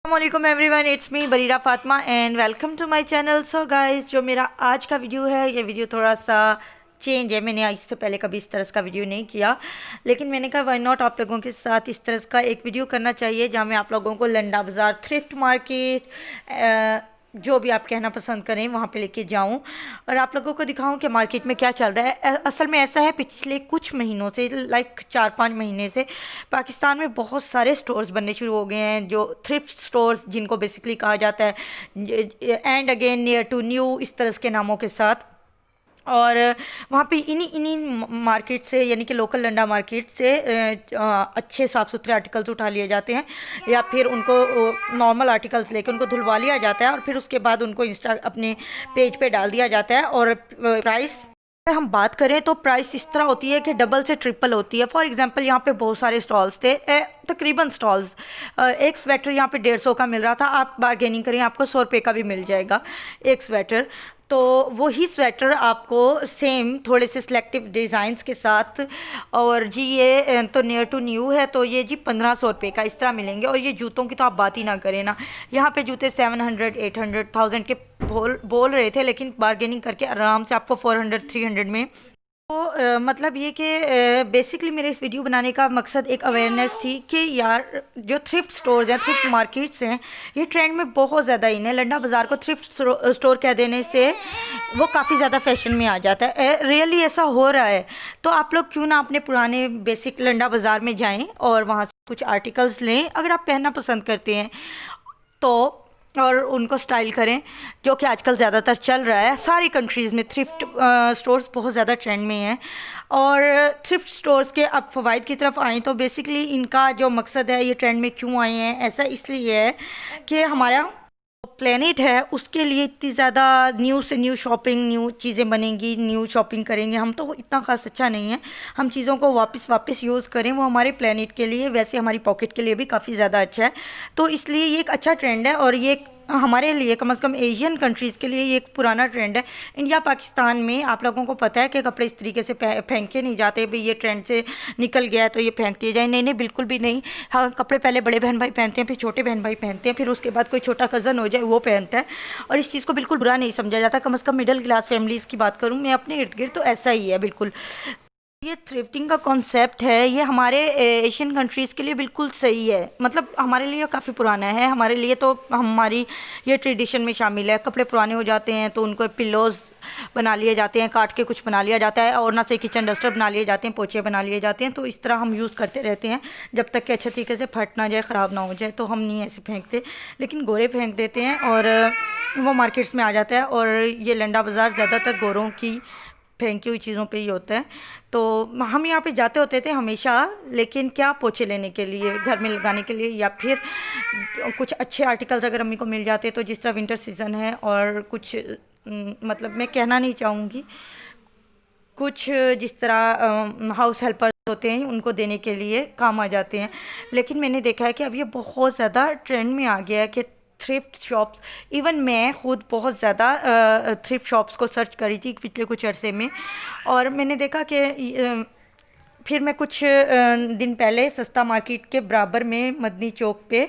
अस्सलामुअलैकुम everyone, it's me Barira Fatima and welcome to my channel. So guys, जो मेरा आज का वीडियो है, ये वीडियो थोड़ा सा चेंज है। मैंने इससे पहले कभी इस तरह का वीडियो नहीं किया, लेकिन मैंने कहा वाई नॉट आप लोगों के साथ इस तरह का एक वीडियो करना चाहिए जहाँ मैं आप लोगों को लंडा बाज़ार, थ्रिफ्ट मार्केट, जो भी आप कहना पसंद करें वहाँ पे लेके जाऊँ और आप लोगों को दिखाऊं कि मार्केट में क्या चल रहा है। असल में ऐसा है, पिछले कुछ महीनों से, लाइक 4-5 महीने से पाकिस्तान में बहुत सारे स्टोर्स बनने शुरू हो गए हैं, जो थ्रिफ्ट स्टोर्स जिनको बेसिकली कहा जाता है, and again, near to new, इस तरह के नामों के साथ। और वहाँ पे इन्हीं इन्हीं मार्केट से, यानी कि लोकल लंडा मार्केट से अच्छे साफ़ सुथरे आर्टिकल्स उठा लिए जाते हैं, या फिर उनको नॉर्मल आर्टिकल्स लेके उनको धुलवा लिया जाता है और फिर उसके बाद उनको अपने पेज पे डाल दिया जाता है। और प्राइस, अगर हम बात करें तो प्राइस इस तरह होती है कि डबल से ट्रिपल होती है। फॉर एग्जांपल, यहाँ पे बहुत सारे स्टॉल्स थे, तकरीबन स्टॉल्स, एक स्वेटर यहाँ पे 150 का मिल रहा था। आप बार्गेनिंग करें, आपको 100 रुपये का भी मिल जाएगा एक स्वेटर। तो वही स्वेटर आपको सेम थोड़े से सिलेक्टिव डिज़ाइंस के साथ, और जी ये तो नियर टू न्यू है, तो ये जी 1500 रुपये का इस तरह मिलेंगे। और ये जूतों की तो आप बात ही ना करें ना, यहाँ पे जूते 700, 800, 1000 के बोल रहे थे, लेकिन बार्गेनिंग करके आराम से आपको 400, 300 में। तो मतलब ये कि बेसिकली मेरे इस वीडियो बनाने का मकसद एक अवेयरनेस थी कि यार, जो थ्रिफ्ट स्टोर्स हैं, थ्रिफ्ट मार्केट्स हैं, ये ट्रेंड में बहुत ज़्यादा इन है। लंडा बाज़ार को थ्रिफ्ट स्टोर कह देने से वो काफ़ी ज़्यादा फैशन में आ जाता है। रियली ऐसा हो रहा है। तो आप लोग क्यों ना अपने पुराने बेसिक लंडा बाज़ार में जाएं और वहाँ से कुछ आर्टिकल्स लें, अगर आप पहनना पसंद करते हैं तो, और उनको स्टाइल करें, जो कि आजकल ज़्यादातर चल रहा है। सारी कंट्रीज़ में थ्रिफ्ट स्टोर्स बहुत ज़्यादा ट्रेंड में हैं। और थ्रिफ्ट स्टोर्स के अब फ़वाइद की तरफ आएँ तो बेसिकली इनका जो मकसद है, ये ट्रेंड में क्यों आए हैं, ऐसा इसलिए है कि हमारा प्लेनेट है, उसके लिए इतनी ज़्यादा न्यू से न्यू शॉपिंग, न्यू चीज़ें बनेंगी, न्यू शॉपिंग करेंगे हम, तो वो इतना खास अच्छा नहीं है। हम चीज़ों को वापस यूज़ करें, वो हमारे प्लेनेट के लिए, वैसे हमारी पॉकेट के लिए भी काफ़ी ज़्यादा अच्छा है। तो इसलिए ये एक अच्छा ट्रेंड है, और ये हमारे लिए, कम से कम एशियन कंट्रीज़ के लिए, ये एक पुराना ट्रेंड है। इंडिया पाकिस्तान में आप लोगों को पता है कि कपड़े इस तरीके से फेंके नहीं जाते, भाई ये ट्रेंड से निकल गया है तो ये फेंक दिया जाए। नहीं नहीं, बिल्कुल भी नहीं। हाँ, कपड़े पहले बड़े बहन भाई पहनते हैं, फिर छोटे बहन भाई पहनते हैं, फिर उसके बाद कोई छोटा कज़न हो जाए वो पहनता है, और इस चीज़ को बिल्कुल बुरा नहीं समझा जाता। कम से कम मिडिल क्लास फैमिलीज़ की बात करूँ मैं अपने इर्द गिर्द, तो ऐसा ही है बिल्कुल। ये थ्रिफ्टिंग का कॉन्सेप्ट है, ये हमारे एशियन कंट्रीज़ के लिए बिल्कुल सही है। मतलब हमारे लिए काफ़ी पुराना है, हमारे लिए तो हमारी ये ट्रेडिशन में शामिल है। कपड़े पुराने हो जाते हैं तो उनको पिलोज़ बना लिए जाते हैं, काट के कुछ बना लिया जाता है, और ना से किचन डस्टर बना लिए जाते हैं, पोछे बना लिए जाते हैं। तो इस तरह हम यूज़ करते रहते हैं जब तक कि अच्छे तरीके से फट ना जाए, ख़राब ना हो जाए। तो हम नहीं ऐसे फेंकते, लेकिन गोरे फेंक देते हैं और वो मार्केट्स में आ जाता है। और ये लंडा बाज़ार ज़्यादातर गोरों की फेंकी हुई चीज़ों पे ही होता है। तो हम यहाँ पे जाते होते थे हमेशा, लेकिन क्या, पोछे लेने के लिए, घर में लगाने के लिए, या फिर कुछ अच्छे आर्टिकल्स अगर अम्मी को मिल जाते, तो जिस तरह विंटर सीज़न है और कुछ मतलब मैं कहना नहीं चाहूँगी, कुछ जिस तरह हाउस हेल्पर्स होते हैं उनको देने के लिए काम आ जाते हैं। लेकिन मैंने देखा है कि अब ये बहुत ज़्यादा ट्रेंड में आ गया है कि थ्रिफ्ट शॉप्स, इवन मैं खुद बहुत ज़्यादा थ्रिफ्ट शॉप्स को सर्च करी थी पिछले कुछ अरसे में, और मैंने देखा कि फिर मैं कुछ दिन पहले सस्ता मार्केट के बराबर में मदनी चौक पे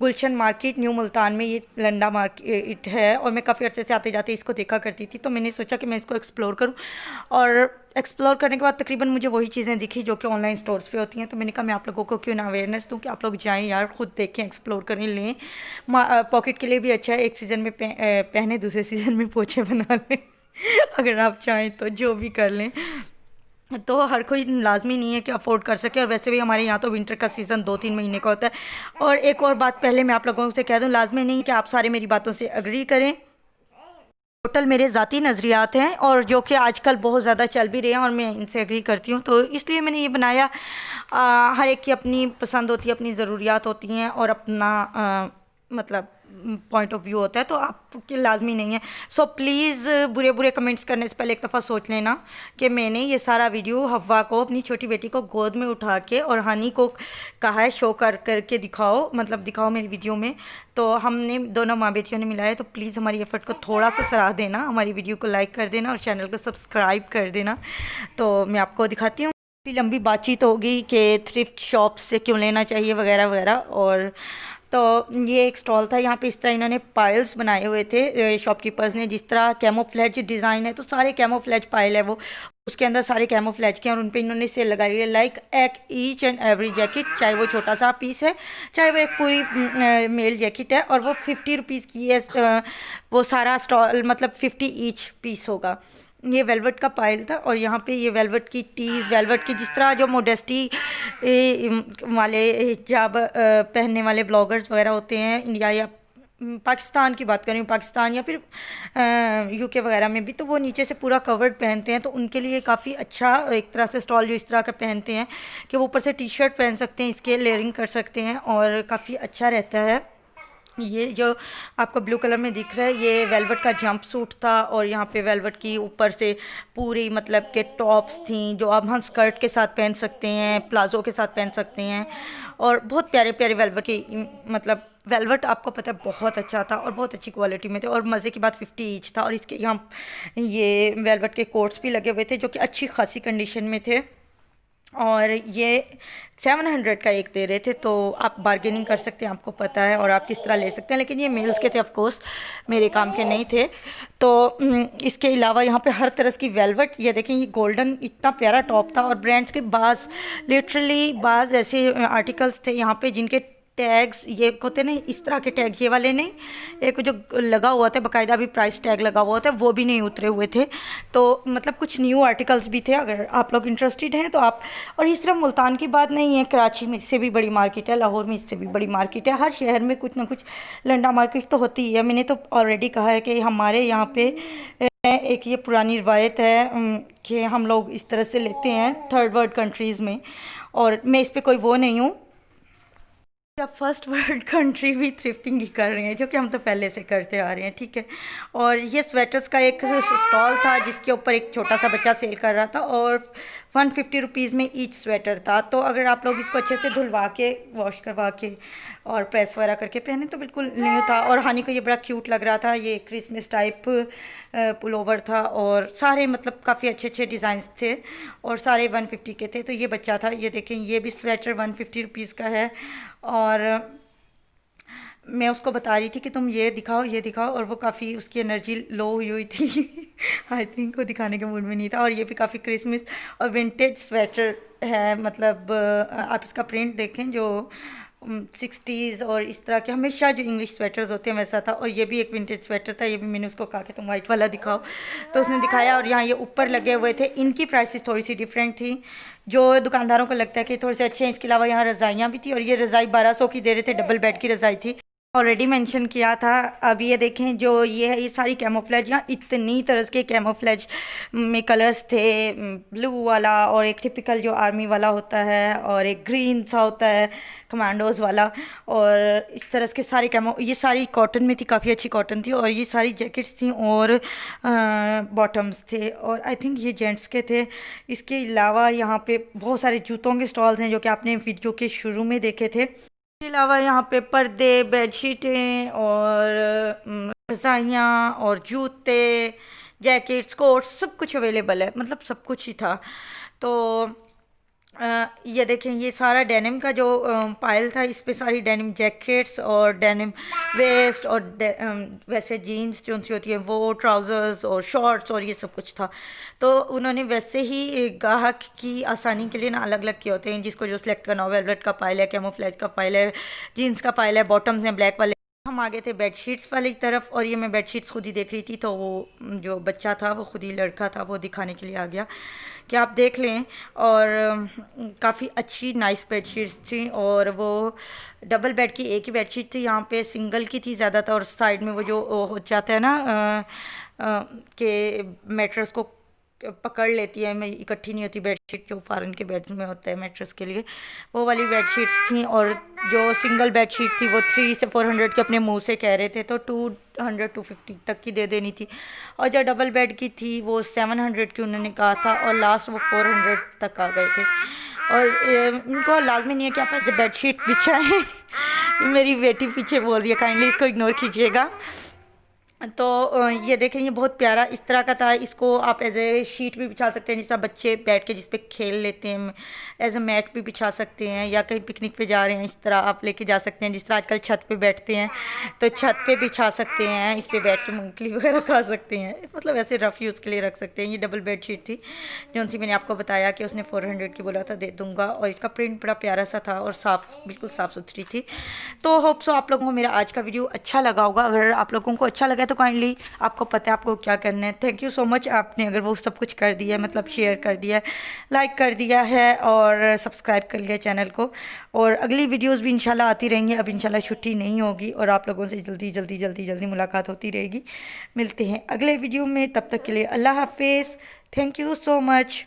गुलशन मार्केट, न्यू मुल्तान में ये लंडा मार्केट है, और मैं काफ़ी अर्से से आते जाते इसको देखा करती थी। तो मैंने सोचा कि मैं इसको एक्सप्लोर करूं, और एक्सप्लोर करने के बाद तकरीबन मुझे वही चीज़ें दिखी जो कि ऑनलाइन स्टोर्स पे होती हैं। तो मैंने कहा मैं आप लोगों को क्यों ना अवेयरनेस दूँ कि आप लोग जाएँ यार, ख़ुद देखें, एक्सप्लोर करें, लें। पॉकेट के लिए भी अच्छा है, एक सीज़न में पहने, दूसरे सीज़न में पोछे बना लें अगर आप चाहें तो, जो भी कर लें। तो हर कोई लाजमी नहीं है कि अफोर्ड कर सके, और वैसे भी हमारे यहाँ तो विंटर का सीज़न 2-3 महीने का होता है। और एक और बात पहले मैं आप लोगों से कह दूँ, लाजमी नहीं कि आप सारे मेरी बातों से एग्री करें। टोटल मेरे ज़ाती नज़रियात हैं, और जो कि आजकल बहुत ज़्यादा चल भी रहे हैं, और मैं इनसे एग्री करती हूँ। तो इसलिए मैंने ये बनाया। हर एक की अपनी पसंद होती है, अपनी ज़रूरियात होती हैं, और अपना मतलब पॉइंट ऑफ व्यू होता है, तो आपके लाजमी नहीं है। सो प्लीज़ बुरे बुरे कमेंट्स करने से पहले एक दफ़ा सोच लेना कि मैंने ये सारा वीडियो हवा को, अपनी छोटी बेटी को गोद में उठा के, और हनी को कहा है शो करके दिखाओ, मतलब दिखाओ मेरी वीडियो में। तो हमने दोनों माँ बेटियों ने मिला है। तो प्लीज़ हमारी एफर्ट को थोड़ा सा सराह देना, हमारी वीडियो को लाइक कर देना और चैनल को सब्सक्राइब कर देना। तो मैं आपको दिखाती हूँ। लंबी बातचीत होगी कि थ्रिफ्ट शॉप से क्यों लेना चाहिए वगैरह वगैरह, और तो ये एक स्टॉल था, यहाँ पे इस तरह इन्होंने पायल्स बनाए हुए थे शॉपकीपर्स ने, जिस तरह कैमोफ्लेज डिज़ाइन है तो सारे कैमोफ्लेज पायल है वो, उसके अंदर सारे कैमोफ्लेज के, और उन पे इन्होंने सेल लगाई हुई है लाइक एक ईच एंड एवरी जैकेट, चाहे वो छोटा सा पीस है चाहे वो एक पूरी मेल जैकेट है, और वो 50 रुपीज़ की है। वो सारा स्टॉल मतलब 50 ईच पीस होगा। ये वेलवेट का पायल था, और यहाँ पे ये वेलवेट की टीज, वेलवेट की जिस तरह जो मोडेस्टी वाले हिजाब पहनने वाले ब्लॉगर्स वगैरह होते हैं इंडिया या पाकिस्तान की बात करें, पाकिस्तान या फिर यूके वगैरह में भी, तो वो नीचे से पूरा कवर्ड पहनते हैं, तो उनके लिए काफ़ी अच्छा एक तरह से स्टॉल जो इस तरह का पहनते हैं कि वो ऊपर से टी शर्ट पहन सकते हैं, इसके लेयरिंग कर सकते हैं और काफ़ी अच्छा रहता है। ये जो आपको ब्लू कलर में दिख रहा है ये वेलवेट का जंप सूट था, और यहाँ पे वेलवेट की ऊपर से पूरी मतलब के टॉप्स थी जो आप हाँ स्कर्ट के साथ पहन सकते हैं, प्लाजो के साथ पहन सकते हैं, और बहुत प्यारे प्यारे वेलवेट की मतलब वेलवेट आपको पता है बहुत अच्छा था और बहुत अच्छी क्वालिटी में थे, और मज़े की बात 50 ईच था, और इसके यहाँ ये वेलवेट के कोट्स भी लगे हुए थे जो कि अच्छी खासी कंडीशन में थे, और ये 700 का एक दे रहे थे, तो आप बार्गेनिंग कर सकते हैं, आपको पता है, और आप किस तरह ले सकते हैं, लेकिन ये मेल्स के थे ऑफ कोर्स, मेरे काम के नहीं थे। तो इसके अलावा यहाँ पे हर तरह की वेलवेट, ये देखें ये गोल्डन इतना प्यारा टॉप था, और ब्रांड्स के बाज़ लिटरली बाज़ ऐसे आर्टिकल्स थे यहाँ पे जिनके टैग्स ये होते नहीं इस तरह के टैग, ये वाले नहीं, एक जो लगा हुआ था बाकायदा भी प्राइस टैग लगा हुआ था वो भी नहीं उतरे हुए थे, तो मतलब कुछ न्यू आर्टिकल्स भी थे, अगर आप लोग इंटरेस्टेड हैं तो आप। और इस तरह मुल्तान की बात नहीं है, कराची में इससे भी बड़ी मार्केट है, लाहौर में इससे भी बड़ी मार्केट है, हर शहर में कुछ ना कुछ लंडा मार्केट तो होती ही है। मैंने तो ऑलरेडी कहा है कि हमारे यहाँ पे एक ये पुरानी रिवायत है कि हम लोग इस तरह से लेते हैं थर्ड वर्ल्ड कंट्रीज़ में, और मैं इस पर कोई वो नहीं हूँ, अब फर्स्ट वर्ल्ड कंट्री भी थ्रिफ्टिंग ही कर रहे हैं जो कि हम तो पहले से करते आ रहे हैं, ठीक है। और ये स्वेटर्स का एक स्टॉल था जिसके ऊपर एक छोटा सा बच्चा सेल कर रहा था, और 150 रुपीज़ में ईच स्वेटर था, तो अगर आप लोग इसको अच्छे से धुलवा के वॉश करवा के और प्रेस वगैरह करके पहने तो बिल्कुल न्यू था। और हानी को ये बड़ा क्यूट लग रहा था, ये क्रिसमस टाइप पुलोवर था, और सारे मतलब काफ़ी अच्छे अच्छे डिज़ाइंस थे, और सारे 150 के थे। तो ये बच्चा था, ये देखें ये भी स्वेटर 150 रुपीज़ का है, और मैं उसको बता रही थी कि तुम ये दिखाओ ये दिखाओ, और वो काफ़ी उसकी एनर्जी लो हुई थी आई थिंक वो दिखाने के मूड में नहीं था। और ये भी काफ़ी क्रिसमस और विंटेज स्वेटर है, मतलब आप इसका प्रिंट देखें जो 60s और इस तरह के हमेशा जो इंग्लिश स्वेटर्स होते हैं वैसा था, और ये भी एक विंटेज स्वेटर था, ये भी मैंने उसको कहा कि तुम वाइट वाला दिखाओ तो उसने दिखाया। और यहाँ ये ऊपर लगे हुए थे, इनकी प्राइसेस थोड़ी सी डिफरेंट थी, जो दुकानदारों को लगता है कि थोड़े से अच्छे हैं। इसके अलावा यहाँ रज़ाइयाँ भी थी, और ये रज़ाई 1200 की दे रहे थे, डबल बेड की रज़ाई थी, ऑलरेडी मेंशन किया था। अब ये देखें जो ये है, ये सारी कैमोफ्लेज, यहाँ इतनी तरह के कैमोफ्लेज में कलर्स थे, ब्लू वाला और एक टिपिकल जो आर्मी वाला होता है, और एक ग्रीन सा होता है कमांडोज़ वाला, और इस तरह के सारे ये सारी कॉटन में थी, काफ़ी अच्छी कॉटन थी, और ये सारी जैकेट्स थी और बॉटम्स थे, और आई थिंक ये जेंट्स के थे। इसके अलावा यहाँ पे बहुत सारे जूतों के स्टॉल्स हैं जो कि आपने वीडियो के शुरू में देखे थे। इसके अलावा यहाँ पे पर्दे, बेडशीटें और रज़ाइयाँ और जूते, जैकेट्स, कोट्स, सब कुछ अवेलेबल है, मतलब सब कुछ ही था। तो ये देखें ये सारा डेनिम का जो पायल था, इस पे सारी डेनिम जैकेट्स और डेनिम वेस्ट और वैसे जीन्स जो सी होती है वो, ट्राउज़र्स और शॉर्ट्स और ये सब कुछ था। तो उन्होंने वैसे ही ग्राहक की आसानी के लिए ना अलग अलग किए होते हैं, जिसको जो सिलेक्ट करना हो, वेलवेट का पायल है, कैमोफ्लेज का पायल है, जीन्स का पायल है, बॉटम्स हैं ब्लैक वाले। हम आ गए थे बेडशीट्स वाली तरफ, और ये मैं बेडशीट्स खुद ही देख रही थी, तो वो जो बच्चा था वो खुद ही लड़का था, वो दिखाने के लिए आ गया कि आप देख लें। और काफ़ी अच्छी नाइस बेडशीट्स थी, और वो डबल बेड की एक ही बेडशीट थी, यहाँ पे सिंगल की थी ज़्यादातर, और साइड में वो जो हो जाता है ना कि मैट्रेस को पकड़ लेती है, मैं इकट्ठी नहीं होती बेडशीट, जो फॉरेन के बेड्स में होता है मैट्रेस के लिए, वो वाली बेडशीट्स थी। और जो सिंगल बेडशीट थी वो 300 से 400 के अपने मुंह से कह रहे थे, तो 200 250 तक की दे देनी थी। और जो डबल बेड की थी वो 700 की उन्होंने कहा था, और लास्ट वो 400 तक आ गए थे। और उनको लाजमी नहीं है कि आप ऐसे बेडशीट बिछाएँ मेरी बेटी पीछे बोल रही है, काइंडली इसको इग्नोर कीजिएगा। तो ये देखें, ये बहुत प्यारा इस तरह का था। इसको आप एज ए शीट भी बिछा सकते हैं, जिस तरह बच्चे बैठ के जिस पे खेल लेते हैं। एज ए मैट भी बिछा सकते हैं, या कहीं पिकनिक पे जा रहे हैं इस तरह आप लेके जा सकते हैं। जिस तरह आजकल छत पे बैठते हैं तो छत पे बिछा सकते हैं, इस पे बैठ के मूंगफली वगैरह खा सकते हैं। मतलब ऐसे रफ़ यूज़ के लिए रख सकते हैं। ये डबल बेड शीट थी जो उनसे मैंने आपको बताया कि उसने 400 की बोला था, दे दूंगा। और इसका प्रिंट बड़ा प्यारा सा था और साफ़, बिल्कुल साफ़ सुथरी थी। तो होप सो आप लोगों को मेरा आज का वीडियो अच्छा लगा होगा। अगर आप लोगों को अच्छा लगा तो काइंडली, आपको पता है आपको क्या करना है। थैंक यू सो मच, आपने अगर वो सब कुछ कर दिया है, मतलब शेयर कर दिया है, लाइक कर दिया है और सब्सक्राइब कर लिया चैनल को। और अगली वीडियोस भी इंशाल्लाह आती रहेंगी। अब इंशाल्लाह छुट्टी नहीं होगी और आप लोगों से जल्दी जल्दी जल्दी जल्दी मुलाकात होती रहेगी। मिलते हैं अगले वीडियो में, तब तक के लिए अल्लाह हाफिज़। Thank you so much.